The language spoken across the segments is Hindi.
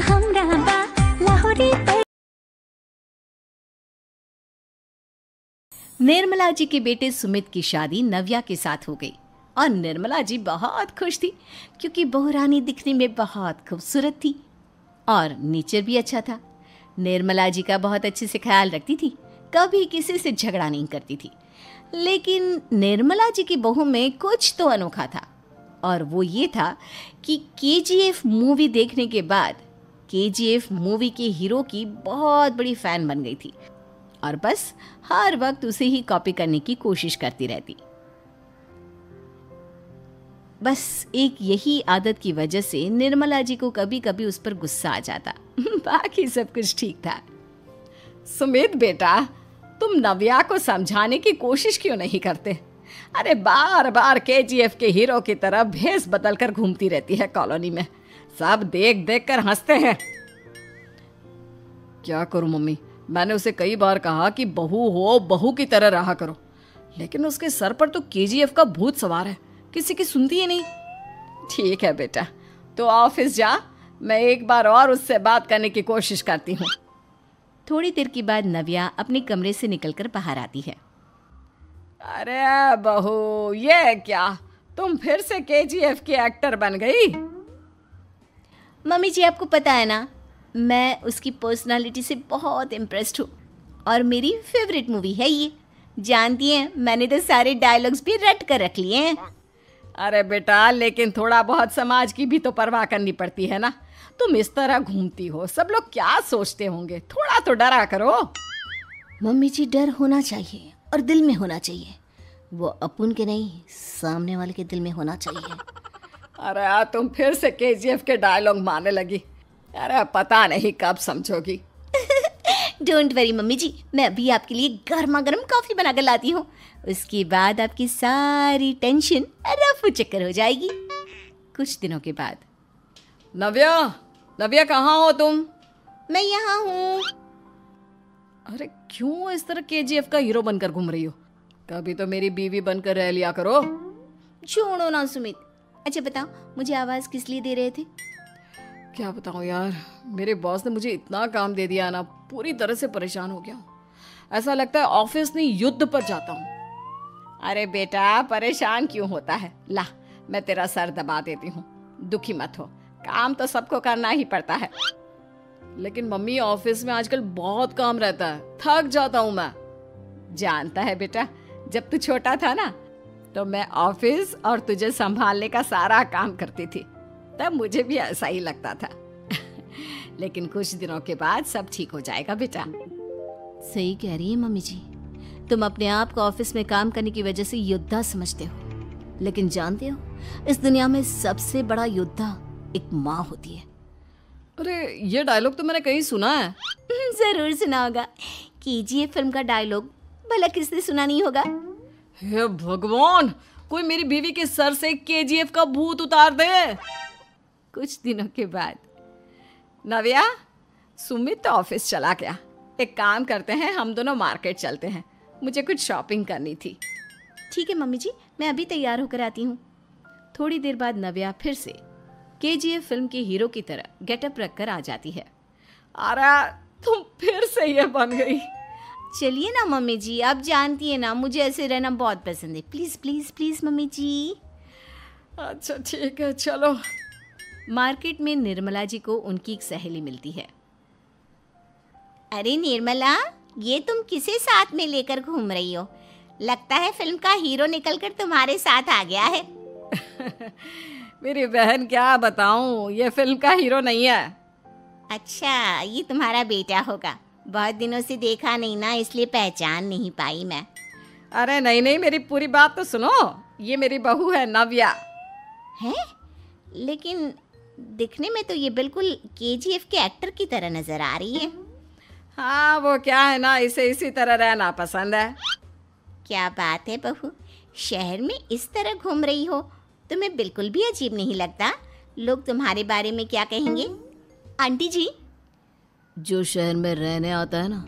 हाम्रा बा लाहोरी। निर्मला जी के बेटे सुमित की शादी नव्या के साथ हो गई और निर्मला जी बहुत खुश थी क्योंकि बहू रानी दिखने में बहुत खूबसूरत थी और नेचर भी अच्छा था। निर्मला जी का बहुत अच्छे से ख्याल रखती थी, कभी किसी से झगड़ा नहीं करती थी। लेकिन निर्मला जी की बहू में कुछ तो अनोखा था और वो ये था कि केजीएफ मूवी देखने के बाद केजीएफ मूवी के हीरो की बहुत बड़ी फ़ैन बन गई थी और बस हर वक्त उसे ही कॉपी करने की कोशिश करती रहती। बस एक यही आदत की वजह से निर्मला जी को कभी कभी उस पर गुस्सा आ जाता। बाकी सब कुछ ठीक था। सुमित बेटा, तुम नव्या को समझाने की कोशिश क्यों नहीं करते? अरे बार बार केजीएफ के हीरो की तरह भेस बदल कर घूमती रहती है कॉलोनी में, सब देख देख कर हंसते हैं। क्या करूं मम्मी, मैंने उसे कई बार कहा कि बहू हो बहू की तरह रहा करो, लेकिन उसके सर पर तो केजीएफ का भूत सवार है, किसी की सुनती ही नहीं। ठीक है बेटा, तो ऑफिस जा, मैं एक बार और उससे बात करने की कोशिश करती हूँ। थोड़ी देर के बाद नव्या अपने कमरे से निकलकर बाहर आती है। अरे बहू, ये क्या, तुम फिर से केजीएफ की एक्टर बन गई? मम्मी जी, आपको पता है ना, मैं उसकी पर्सनालिटी से बहुत इम्प्रेस्ड हूँ और मेरी फेवरेट मूवी है ये। जानती हैं, मैंने तो सारे डायलॉग्स भी रट कर रख लिए हैं। अरे बेटा, लेकिन थोड़ा बहुत समाज की भी तो परवाह करनी पड़ती है ना। तुम इस तरह घूमती हो, सब लोग क्या सोचते होंगे, थोड़ा तो डरा करो। मम्मी जी, डर होना चाहिए और दिल में होना चाहिए, वो अपुन के नहीं सामने वाले के दिल में होना चाहिए। अरे तुम फिर से केजीएफ के डायलॉग मारने लगी। अरे पता नहीं कब समझोगी। डोंट वरी मम्मी जी, मैं अभी आपके लिए गर्मा गर्म कॉफ़ी बना कर लाती हूँ, उसके बाद आपकी सारी टेंशन रफू चक्कर हो जाएगी। कुछ दिनों के बाद। नव्या, नव्या कहाँ हो तुम? मैं यहाँ हूँ। अरे क्यों इस तरह केजीएफ का हीरो बनकर घूम रही हो? कभी तो मेरी बीवी बनकर रह लिया करो। छोड़ो ना सुमित। अच्छा बताओ, मुझे आवाज़ किस लिए दे रहे थे? क्या बताऊँ यार, मेरे बॉस ने मुझे इतना काम दे दिया ना, पूरी तरह से परेशान हो गया हूँ। ऐसा लगता है ऑफिस नहीं युद्ध पर जाता हूँ। अरे बेटा, परेशान क्यों होता है? ला, मैं तेरा सर दबा देती हूँ, दुखी मत हो, काम तो सबको करना ही पड़ता है। लेकिन मम्मी, ऑफिस में आजकल बहुत काम रहता है, थक जाता हूँ मैं। जानता है बेटा, जब तू छोटा था ना, तो मैं ऑफिस और तुझे संभालने का सारा काम करती थी, तब मुझे भी ऐसा ही लगता था। लेकिन कुछ दिनों के बाद सब ठीक हो जाएगा बेटा। सही कह रही है मम्मी जी, तुम अपने आप को ऑफिस में काम करने की वजह से योद्धा समझते हो, लेकिन जानते हो, इस दुनिया में सबसे बड़ा योद्धा एक माँ होती है। अरे ये डायलॉग तो मैंने कहीं सुना है। जरूर सुना होगा, केजीएफ फिल्म का डायलॉग, भला किसने सुना नहीं होगा? हे भगवान, कोई मेरी बीवी के सर से केजीएफ का भूत उतार दे। कुछ दिनों के बाद। नव्या, सुमित तो ऑफिस चला गया, एक काम करते हैं, हम दोनों मार्केट चलते हैं, मुझे कुछ शॉपिंग करनी थी। ठीक है मम्मी जी, मैं अभी तैयार होकर आती हूँ। थोड़ी देर बाद नव्या फिर से केजीएफ फिल्म के हीरो की तरह गेटअप रखकर आ जाती है। अरे तुम फिर से ये बन गई। चलिए ना मम्मी जी, आप जानती है ना, मुझे ऐसे रहना बहुत पसंद है। प्लीज़ प्लीज़ प्लीज़ मम्मी जी। अच्छा ठीक है, चलो। मार्केट में निर्मला जी को उनकी एक सहेली मिलती है। अरे निर्मला, ये तुम किसे साथ में लेकर घूम रही हो? लगता है फिल्म का हीरो निकलकर तुम्हारे साथ आ गया है। मेरी बहन, क्या बताऊं, ये फिल्म का हीरो नहीं है। अच्छा, ये तुम्हारा बेटा होगा, बहुत दिनों से देखा नहीं ना, इसलिए पहचान नहीं पाई मैं। अरे नहीं नहीं, मेरी पूरी बात तो सुनो, ये मेरी बहू है नव्या। है? लेकिन दिखने में तो ये बिल्कुल केजीएफ के एक्टर की तरह नजर आ रही है। हाँ, वो क्या है ना, इसे इसी तरह रहना पसंद है। क्या बात है बहू, शहर में इस तरह घूम रही हो, तुम्हें बिल्कुल भी अजीब नहीं लगता? लोग तुम्हारे बारे में क्या कहेंगे? आंटी जी, जो शहर में रहने आता है ना,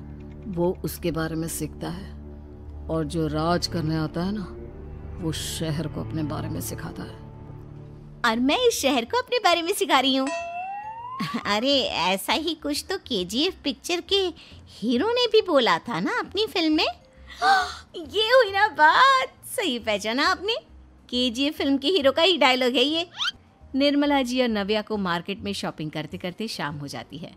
वो उसके बारे में सीखता है, और जो राज करने आता है ना, वो शहर को अपने बारे में सिखाता है। और मैं इस शहर को अपने बारे में सिखा रही हूँ। अरे ऐसा ही कुछ तो केजीएफ पिक्चर के हीरो ने भी बोला था ना अपनी फिल्म में। ये हुई ना बात, सही पहचाना आपने। केजीएफ फिल्म के हीरो का ही डायलॉग है ये। निर्मला जी और नव्या को मार्केट में शॉपिंग करते करते शाम हो जाती है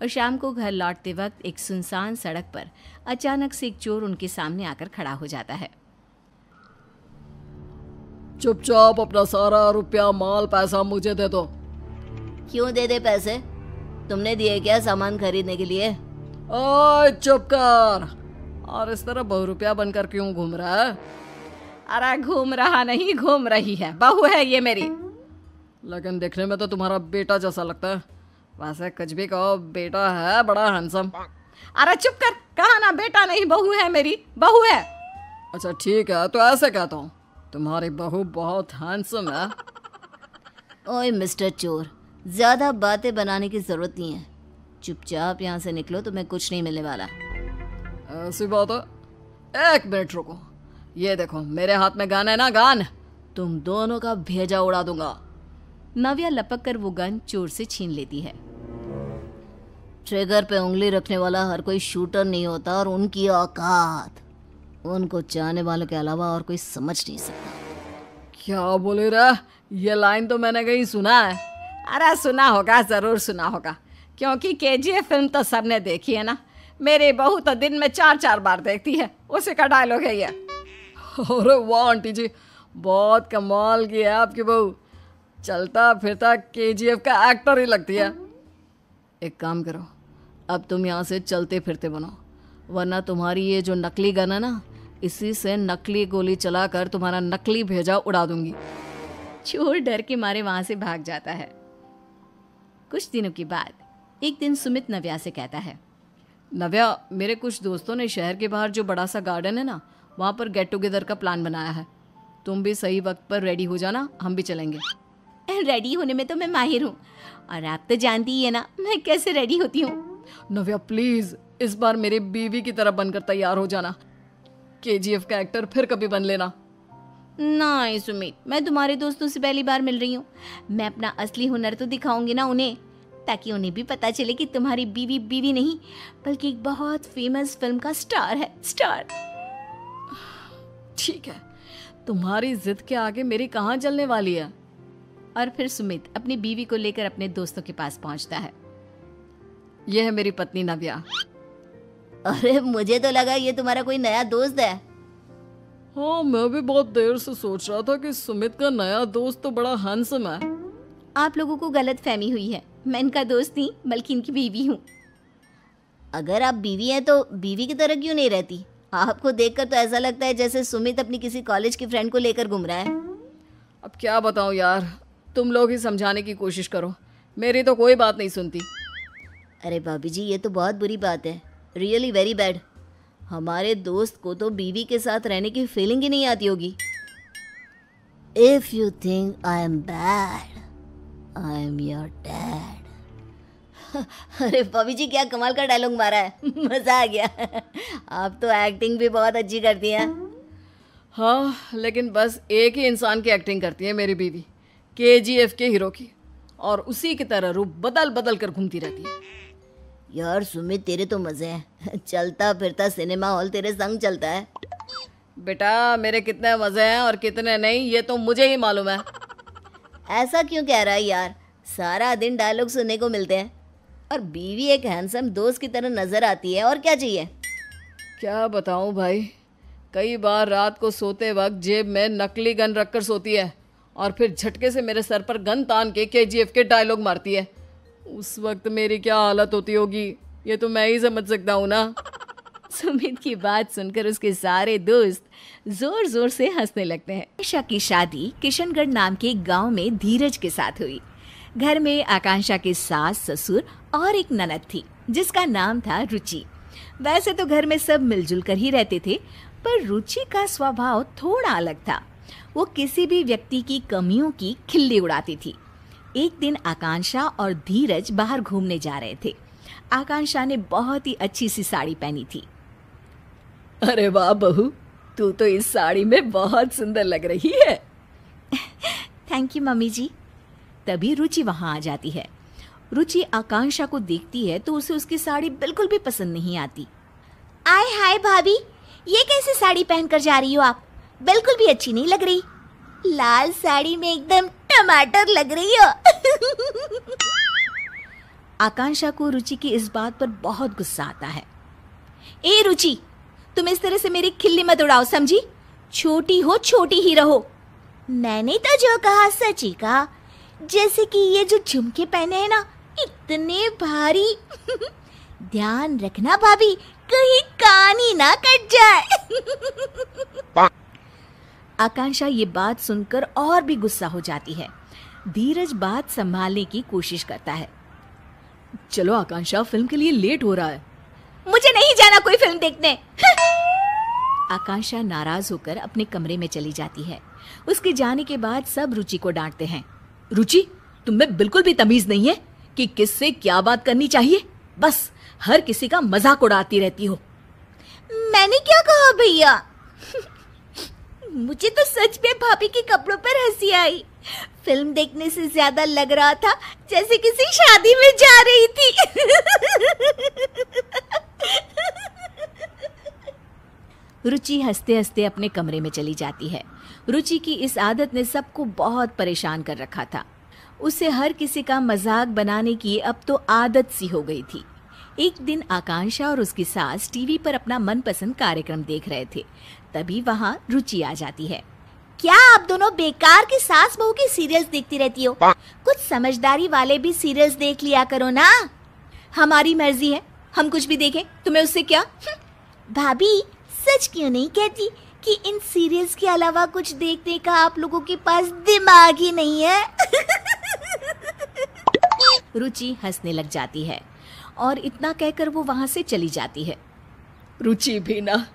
और शाम को घर लौटते वक्त एक सुनसान सड़क पर अचानक से एक चोर उनके सामने आकर खड़ा हो जाता है। चुपचाप अपना सारा रुपया माल पैसा मुझे दे दो। क्यों दे दे पैसे? तुमने दिए क्या सामान खरीदने के लिए? ओए चुप कर। और इस तरह बहुरुपया बनकर क्यों घूम रहा है? अरे घूम रहा नहीं, घूम रही है, बहू है ये मेरी। लेकिन देखने में तो तुम्हारा बेटा जैसा लगता है। वैसे कुछ भी कहो, बेटा है बड़ा हैंडसम। अरे चुप कर, कहा ना बेटा नहीं बहू है मेरी, बहू है। अच्छा ठीक है, तो ऐसे कहता हूँ, तुम्हारी बहू बहुत हैंडसम है। ओए मिस्टर चोर, ज्यादा बातें बनाने की जरूरत नहीं है। चुपचाप यहाँ से निकलो, तुम्हें कुछ नहीं मिलने वाला। ऐसी बात है? एक मिनट रुको, ये देखो मेरे हाथ में गन है ना, गन। तुम दोनों का भेजा उड़ा दूंगा। नव्या लपक कर वो गन चोर से छीन लेती है। ट्रिगर पे उंगली रखने वाला हर कोई शूटर नहीं होता और उनकी औकात उनको चाहने वालों के अलावा और कोई समझ नहीं सकता। क्या बोले रे? ये लाइन तो मैंने कहीं सुना है। अरे सुना होगा, जरूर सुना होगा, क्योंकि केजीएफ फिल्म तो सबने देखी है ना। मेरी बहू तो दिन में 4-4 बार देखती है, उसी का डायलॉग है ये। अरे वाह आंटी जी, बहुत कमाल की है आपकी बहू। चलता फिरता केजीएफ का एक्टर ही लगती है। एक काम करो, अब तुम यहाँ से चलते फिरते बनो, वरना तुम्हारी ये जो नकली गन है ना, इसी से नकली गोली चलाकर तुम्हारा नकली भेजा उड़ा दूंगी। चोर डर के मारे वहां से भाग जाता है। कुछ दिनों के बाद एक दिन सुमित नव्या से कहता है, नव्या, मेरे कुछ दोस्तों ने शहर के बाहर जो बड़ा सा गार्डन है ना, वहाँ पर गेट टुगेदर का प्लान बनाया है। तुम भी सही वक्त पर रेडी हो जाना, हम भी चलेंगे। रेडी होने में तो मैं माहिर हूँ, और आप तो जानती ही है ना मैं कैसे रेडी होती हूँ। नव्या प्लीज, इस बार मेरी बीवी की तरह बनकर तैयार हो जाना। केजीएफ का एक्टर फिर कभी बन लेना। नहीं सुमित, मैं तुम्हारे दोस्तों से पहली बार मिल रही हूँ। मैं अपना असली हुनर तो दिखाऊंगी ना उन्हें, ताकि उन्हें भी पता चले कि तुम्हारी बीवी बीवी नहीं बल्कि एक बहुत फेमस फिल्म का स्टार है, स्टार। ठीक है, तुम्हारी जिद के आगे मेरी कहाँ चलने वाली है। और फिर सुमित अपनी बीवी को लेकर अपने दोस्तों के पास पहुंचता है। यह है मेरी पत्नी नव्या। अरे मुझे तो लगा ये तुम्हारा कोई नया दोस्त है। हाँ, मैं भी बहुत देर से सोच रहा था कि सुमित का नया दोस्त तो बड़ा हैंडसम है। आप लोगों को गलत फहमी हुई है, मैं इनका दोस्त नहीं बल्कि इनकी बीवी हूँ। अगर आप बीवी हैं तो बीवी की तरह क्यों नहीं रहती? आपको देखकर तो ऐसा लगता है जैसे सुमित अपनी किसी कॉलेज की फ्रेंड को लेकर घूम रहा है। अब क्या बताऊँ यार, तुम लोग ही समझाने की कोशिश करो, मेरी तो कोई बात नहीं सुनती। अरे भाभी जी, ये तो बहुत बुरी बात है, रियली वेरी बैड। हमारे दोस्त को तो बीवी के साथ रहने की फीलिंग ही नहीं आती होगी। If you think I am bad, I am your dad. अरे भाभी जी, क्या कमाल का डायलॉग मारा है, मजा आ गया। आप तो एक्टिंग भी बहुत अच्छी करती हैं। हाँ, लेकिन बस एक ही इंसान की एक्टिंग करती है मेरी बीवी, केजीएफ के हीरो की, और उसी की तरह रूप बदल बदल कर घूमती रहती है। यार सुमित, तेरे तो मजे हैं, चलता फिरता सिनेमा हॉल तेरे संग चलता है। बेटा, मेरे कितने मजे हैं और कितने नहीं ये तो मुझे ही मालूम है। ऐसा क्यों कह रहा है यार, सारा दिन डायलॉग सुनने को मिलते हैं और बीवी एक हैंडसम दोस्त की तरह नजर आती है, और क्या चाहिए। क्या बताऊं भाई, कई बार रात को सोते वक्त जेब में नकली गन रखकर सोती है और फिर झटके से मेरे सर पर गन तान के केजीएफ के डायलॉग मारती है। उस वक्त मेरी क्या हालत होती होगी ये तो मैं ही समझ सकता हूँ ना। सुमित की बात सुनकर उसके सारे दोस्त जोर जोर से हंसने लगते हैं। आकांक्षा की शादी किशनगढ़ नाम के एक गांव में धीरज के साथ हुई। घर में आकांक्षा के सास ससुर और एक ननद थी जिसका नाम था रुचि। वैसे तो घर में सब मिलजुल कर ही रहते थे, पर रुचि का स्वभाव थोड़ा अलग था। वो किसी भी व्यक्ति की कमियों की खिल्ली उड़ाती थी। एक दिन आकांक्षा और धीरज बाहर घूमने जा रहे थे। आकांक्षा ने बहुत ही अच्छी सी साड़ी पहनी थी। अरे वाह बहू, तू तो इस साड़ी में बहुत सुंदर लग रही है। थैंक यू मम्मी जी। तभी रुचि वहां आ जाती है रुचि आकांक्षा को देखती है तो उसे उसकी साड़ी बिल्कुल भी पसंद नहीं आती। आय हाय भाभी, ये कैसे साड़ी पहनकर जा रही हो आप? बिल्कुल भी अच्छी नहीं लग रही। लाल साड़ी में एकदम टमाटर लग रही हो। आकांक्षा को रुचि की इस बात पर बहुत गुस्सा आता है। ए रुचि, तुम इस तरह से मेरी खिल्ली मत उड़ाओ, समझी? छोटी हो छोटी ही रहो। मैंने तो जो कहा सच ही कहा। जैसे कि ये जो झुमके पहने हैं ना, इतने भारी। ध्यान रखना भाभी, कहीं कान ही ना कट जाए। आकांक्षा ये बात सुनकर और भी गुस्सा हो जाती है। धीरज बात संभालने की कोशिश करता है। चलो आकांक्षा, फिल्म के लिए लेट हो रहा है। मुझे नहीं जाना कोई फिल्म देखने। आकांक्षा नाराज होकर अपने कमरे में चली जाती है। उसके जाने के बाद सब रुचि को डांटते हैं। रुचि, तुम्हें बिल्कुल भी तमीज नहीं है कि किससे क्या बात करनी चाहिए। बस हर किसी का मजाक उड़ाती रहती हो। मैंने क्या कहा भैया? मुझे तो सच में भाभी के कपड़ों पर हंसी आई। फिल्म देखने से ज्यादा लग रहा था जैसे किसी शादी में जा रही थी। रुचि हंसते हंसते अपने कमरे में चली जाती है। रुचि की इस आदत ने सबको बहुत परेशान कर रखा था। उसे हर किसी का मजाक बनाने की अब तो आदत सी हो गई थी। एक दिन आकांक्षा और उसकी सास टीवी पर अपना मनपसंद कार्यक्रम देख रहे थे। तभी वहाँ रुचि आ जाती है। क्या आप दोनों बेकार के सास बहू के सीरियल्स देखती रहती हो? कुछ समझदारी वाले भी सीरियल्स देख लिया करो ना। हमारी मर्जी है, हम कुछ भी देखें, तुम्हें उससे क्या? भाभी, सच क्यों नहीं कहती कि इन सीरियल्स के अलावा कुछ देखने का आप लोगों के पास दिमाग ही नहीं है? रुचि हंसने लग जाती है और इतना कहकर वो वहां से चली जाती है। रुचि भी ना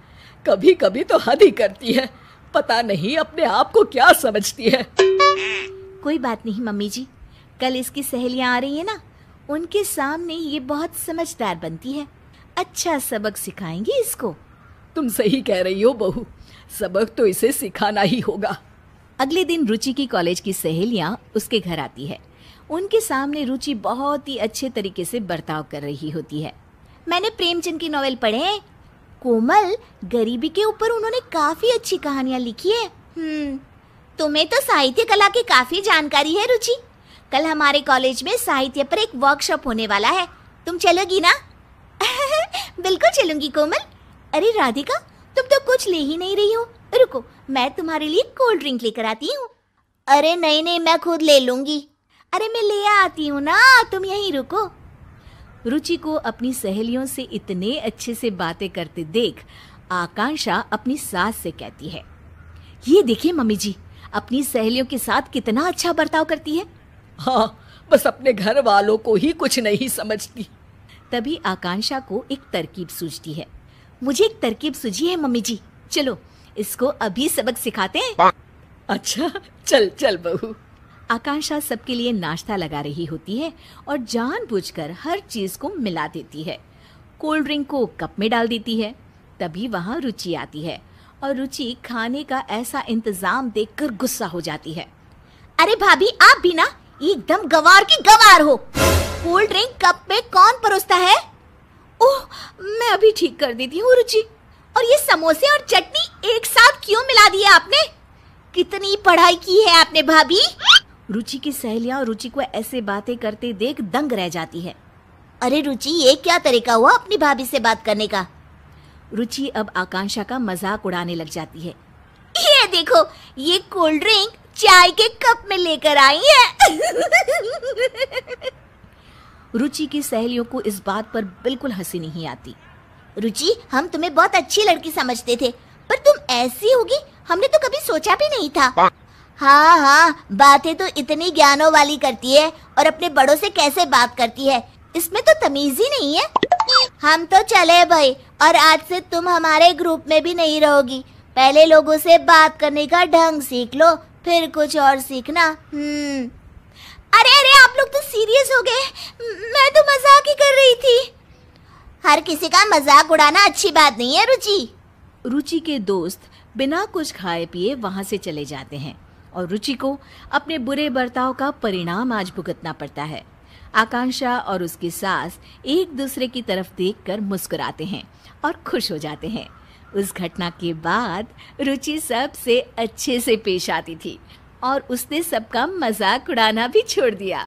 कभी कभी तो हद ही करती है। पता नहीं अपने आप को क्या समझती है। कोई बात नहीं मम्मी जी, कल इसकी सहेलियां आ रही है ना, उनके सामने ये बहुत समझदार बनती है। अच्छा सबक सिखाएंगी इसको। तुम सही कह रही हो बहू, सबक तो इसे सिखाना ही होगा। अगले दिन रुचि की कॉलेज की सहेलियां उसके घर आती है। उनके सामने रुचि बहुत ही अच्छे तरीके से बर्ताव कर रही होती है। मैंने प्रेमचंद की नॉवेल पढ़े हैं कोमल, गरीबी के ऊपर उन्होंने काफी अच्छी कहानियां लिखी है। तुम्हें तो साहित्य कला की काफी जानकारी है रुचि। कल हमारे कॉलेज में साहित्य पर एक वर्कशॉप होने वाला है, तुम चलोगी ना? बिल्कुल चलूंगी कोमल। अरे राधिका, तुम तो कुछ ले ही नहीं रही हो। रुको, मैं तुम्हारे लिए कोल्ड ड्रिंक लेकर आती हूँ। अरे नहीं, मैं खुद ले लूंगी। अरे मैं ले आती हूँ ना, तुम यहीं रुको। रुचि को अपनी सहेलियों से इतने अच्छे से बातें करते देख आकांक्षा अपनी सास से कहती है, ये देखिए मम्मी जी, अपनी सहेलियों के साथ कितना अच्छा बर्ताव करती है। हाँ, बस अपने घर वालों को ही कुछ नहीं समझती। तभी आकांक्षा को एक तरकीब सूझती है। मुझे एक तरकीब सूझी है मम्मी जी, चलो इसको अभी सबक सिखाते हैं। अच्छा, चल चल बहू। आकांक्षा सबके लिए नाश्ता लगा रही होती है और जानबूझकर हर चीज को मिला देती है। कोल्ड ड्रिंक को कप में डाल देती है। तभी वहाँ रुचि आती है और रुचि खाने का ऐसा इंतजाम देखकर गुस्सा हो जाती है। अरे भाभी, आप भी ना एकदम गवार की गवार हो। कोल्ड ड्रिंक कप में कौन परोसता है? ओह, मैं अभी ठीक कर देती हूँ रुचि। और ये समोसे और चटनी एक साथ क्यों मिला दिया आपने? कितनी पढ़ाई की है आपने भाभी? रुचि की सहेलियां रुचि को ऐसे बातें करते देख दंग रह जाती है। अरे रुचि, ये क्या तरीका हुआ अपनी भाभी से बात करने का? रुचि अब आकांक्षा का मजाक उड़ाने लग जाती है। ये देखो, ये कोल्ड ड्रिंक चाय के कप में लेकर आई है। रुचि की सहेलियों को इस बात पर बिल्कुल हंसी नहीं आती। रुचि, हम तुम्हें बहुत अच्छी लड़की समझते थे, पर तुम ऐसी होगी हमने तो कभी सोचा भी नहीं था। हाँ, बातें तो इतनी ज्ञानों वाली करती है और अपने बड़ों से कैसे बात करती है, इसमें तो तमीज ही नहीं है। हम तो चले भाई, और आज से तुम हमारे ग्रुप में भी नहीं रहोगी। पहले लोगों से बात करने का ढंग सीख लो, फिर कुछ और सीखना। अरे आप लोग तो सीरियस हो गए, मैं तो मजाक ही कर रही थी। हर किसी का मजाक उड़ाना अच्छी बात नहीं है रुचि। रुचि के दोस्त बिना कुछ खाए पिए वहां से चले जाते हैं और रुचि को अपने बुरे बर्ताव का परिणाम आज भुगतना पड़ता है। आकांक्षा और उसकी सास एक दूसरे की तरफ देखकर मुस्कुराते हैं और खुश हो जाते हैं। उस घटना के बाद रुचि सबसे अच्छे से पेश आती थी और उसने सबका मजाक उड़ाना भी छोड़ दिया।